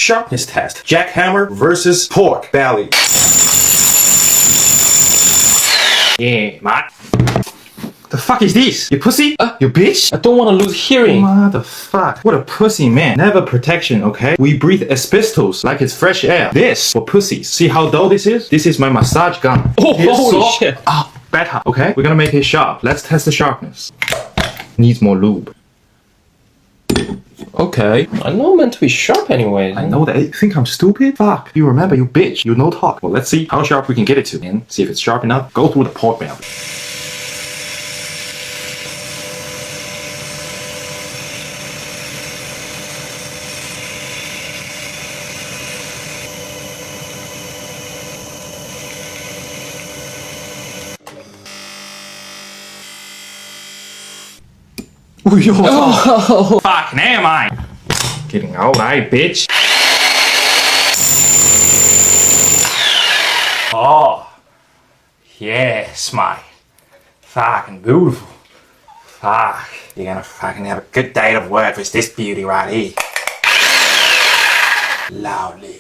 Sharpness test. Jackhammer versus pork belly. Yeah, mate. The fuck is this? You pussy? You bitch? I don't want to lose hearing. Motherfuck. What a pussy, man. Never protection, okay? We breathe asbestos like it's fresh air. This for pussies. See how dull this is? This is my massage gun. Oh, Here's holy saw. shit. Better. Okay? We're gonna make it sharp. Let's test the sharpness. Needs more lube. Okay. I'm not meant to be sharp anyway. I know that. You think I'm stupid? Fuck. You remember, you bitch. You no talk. Well, let's see how sharp we can get it to. And see if it's sharp enough. Go through the pork belly. Oh. Fuck, never mind. Getting old, eh, bitch? Oh, yes, mate. Fucking beautiful. Fuck, you're gonna fucking have a good day of work with this beauty right here. Lovely.